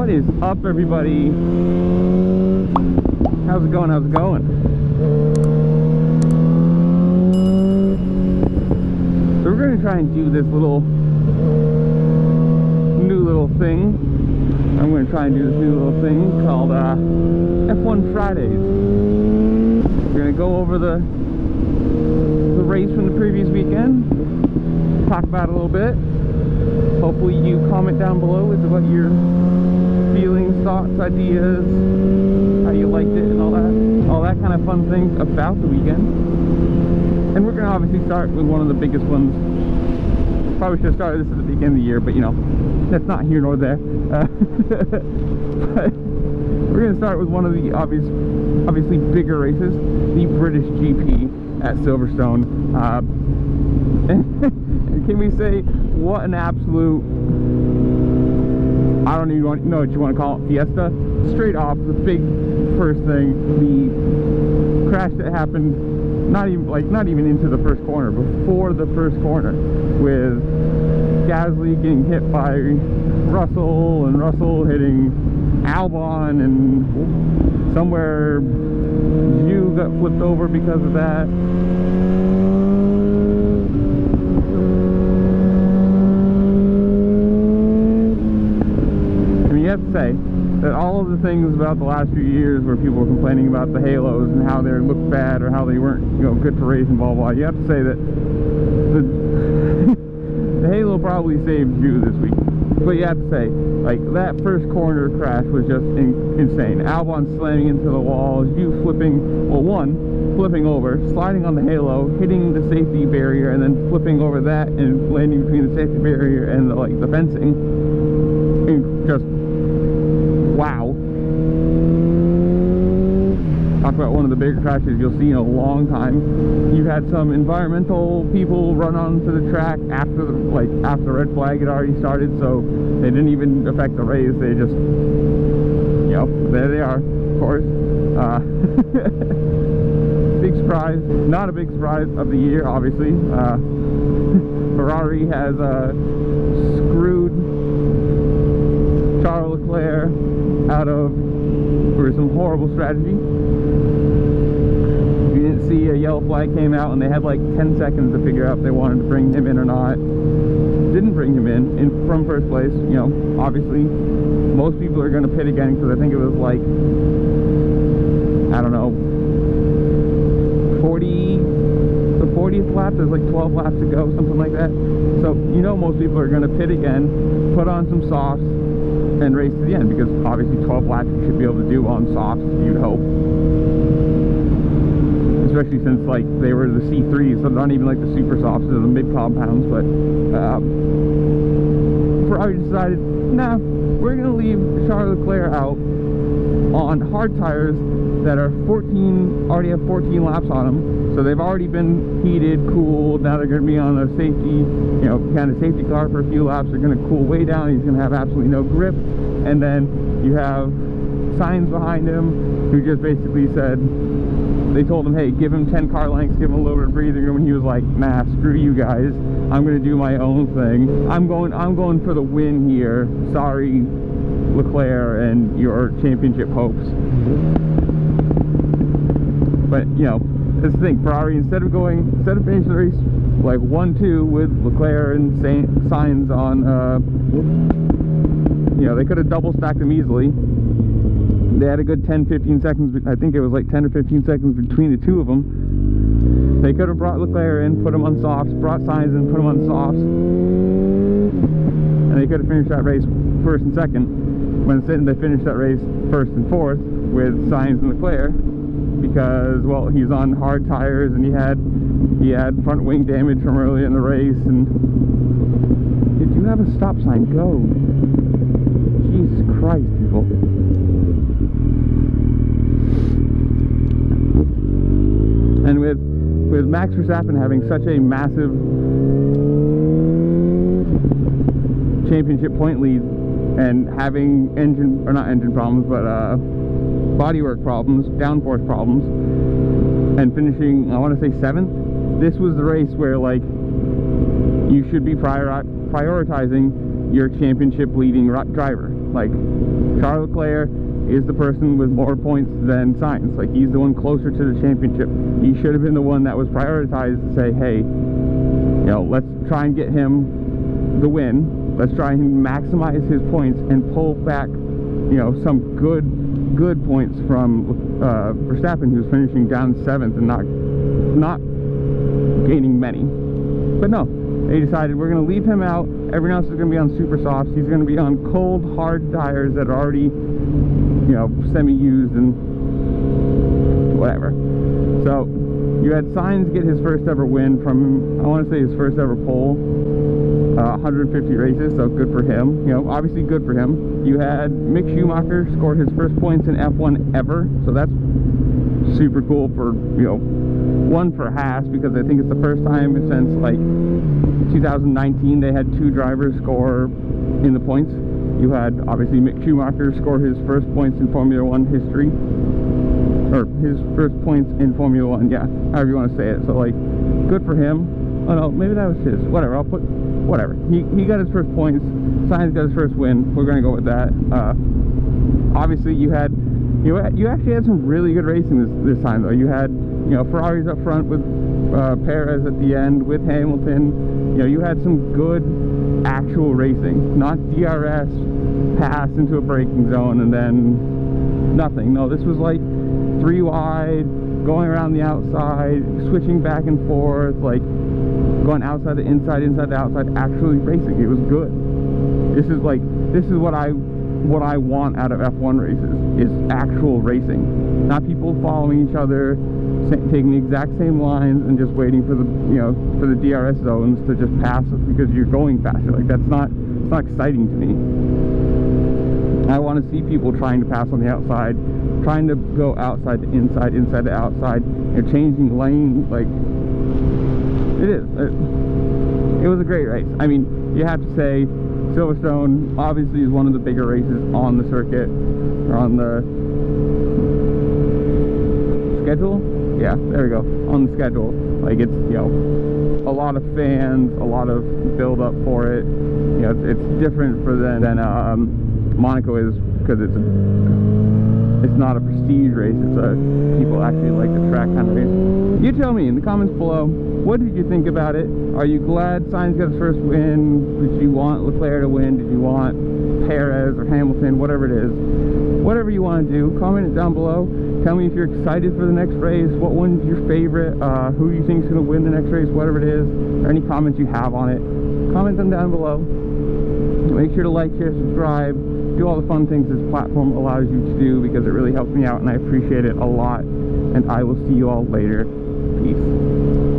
What is up, everybody? How's it going? How's it going? So we're going to try and do this new little thing. I'm going to try and do this new little thing called F1 Fridays. We're going to go over the race from the previous weekend, talk about it a little bit. Hopefully you comment down below with what your feelings, thoughts, ideas, how you liked it, and all that kind of fun things about the weekend. And we're going to obviously start with one of the biggest ones. Probably should have started this at the beginning of the year, but you know, that's not here nor there. But we're going to start with one of the obviously bigger races, the British GP at Silverstone. And can we say, what an absolute, I don't even know what you want to call it, fiesta. Straight off, the big first thing, the crash that happened not even into the first corner, before the first corner, with Gasly getting hit by Russell, and Russell hitting Albon, and somewhere Zhu got flipped over because of that. You have to say that all of the things about the last few years where people were complaining about the halos and how they looked bad or how they weren't, you know, good for racing, blah blah, you have to say that the halo probably saved you this week. But you have to say, like, that first corner crash was just insane. Albon slamming into the walls, you flipping, well, flipping over, sliding on the halo, hitting the safety barrier, and then flipping over that and landing between the safety barrier and the fencing. And just wow. Talk about one of the bigger crashes you'll see in a long time. You had some environmental people run onto the track after the red flag had already started, so they didn't even affect the race. They just, you know, there they are, of course. Big surprise, not a big surprise of the year, obviously. Ferrari has screwed Charles Leclerc out of, for some horrible strategy. You didn't see a yellow flag came out and they had like 10 seconds to figure out if they wanted to bring him in or not. Didn't bring him in from first place. You know, obviously most people are going to pit again because I think it was like, I don't know, the 40th lap, there's like 12 laps to go, something like that. So you know most people are going to pit again, put on some softs, and race to the end, because obviously 12 laps you should be able to do on softs, you'd hope. Especially since like they were the C3s, so not even like the super softs, they're the mid compounds. But Ferrari decided, nah, we're gonna leave Charles Leclerc out on hard tires that are already have 14 laps on them. So they've already been heated, cooled. Now they're going to be on a safety, you know, kind of safety car for a few laps. They're going to cool way down. He's going to have absolutely no grip. And then you have Sainz behind him, who just basically said, they told him, hey, give him 10 car lengths, give him a little bit of breathing room. And he was like, nah, screw you guys. I'm going to do my own thing. I'm going for the win here. Sorry, Leclerc and your championship hopes. But you know, that's the thing. Ferrari, instead of finishing the race like 1-2 with Leclerc and Sainz on, you know, they could have double stacked them easily. They had a good 10-15 seconds. I think it was like 10 or 15 seconds between the two of them. They could have brought Leclerc in, put him on softs, brought Sainz in, put him on softs, and they could have finished that race first and second. When they finished that race first and fourth with Sainz and Leclerc, because, well, he's on hard tires and he had front wing damage from earlier in the race. And did you have a stop sign? Go. Jesus Christ, people. And with Max Verstappen having such a massive championship point lead and having not engine problems, but bodywork problems, downforce problems, and finishing, I want to say 7th, this was the race where, like, you should be prioritizing your championship leading driver. Like, Charles Leclerc is the person with more points than Sainz. Like, he's the one closer to the championship. He should have been the one that was prioritized to say, hey, you know, let's try and get him the win. Let's try and maximize his points and pull back, you know, some good points from Verstappen, who's finishing down 7th and not gaining many. But no, they decided we're going to leave him out. Everyone else is going to be on super softs. He's going to be on cold, hard tires that are already, you know, semi-used and whatever. So you had Sainz get his first ever win from, I want to say his first ever pole, 150 races, so good for him. You know, obviously good for him. You had Mick Schumacher score his first points in F1 ever, so that's super cool for, you know, one for Haas, because I think it's the first time since like 2019 they had 2 drivers score in the points. You had obviously Mick Schumacher score his first points in Formula 1 history, or his first points in Formula 1, yeah, however you want to say it. So like, good for him. Oh no, maybe that was his, whatever, I'll put, whatever. He got his first points, Sainz got his first win, we're gonna go with that. Obviously you actually had some really good racing this time though. You had, you know, Ferraris up front with Perez at the end, with Hamilton. You know, you had some good actual racing, not DRS, pass into a braking zone and then nothing. No, this was like 3 wide, going around the outside, switching back and forth, like going outside to inside, inside to outside, actually racing. It was good. This is what I want out of F1 races, is actual racing, not people following each other, taking the exact same lines and just waiting for the, you know, for the DRS zones to just pass because you're going faster. Like, it's not exciting to me. I want to see people trying to pass on the outside, trying to go outside to inside, inside to outside, you know, changing lane. Like, it was a great race. I mean, you have to say Silverstone obviously is one of the bigger races on the circuit, or on the schedule. Yeah, there we go, on the schedule. Like, it's, you know, a lot of fans, a lot of build up for it. You know, it's different for than Monaco is, because it's not a prestige race. It's a people actually like the track kind of race. You tell me in the comments below, what did you think about it? Are you glad Sainz got his first win? Did you want Leclerc to win? Did you want Perez or Hamilton? Whatever it is, whatever you want to do, comment it down below. Tell me if you're excited for the next race, what one's your favorite, who you think is going to win the next race, whatever it is, or any comments you have on it. Comment them down below. Make sure to like, share, subscribe, do all the fun things this platform allows you to do, because it really helps me out and I appreciate it a lot. And I will see you all later. Peace.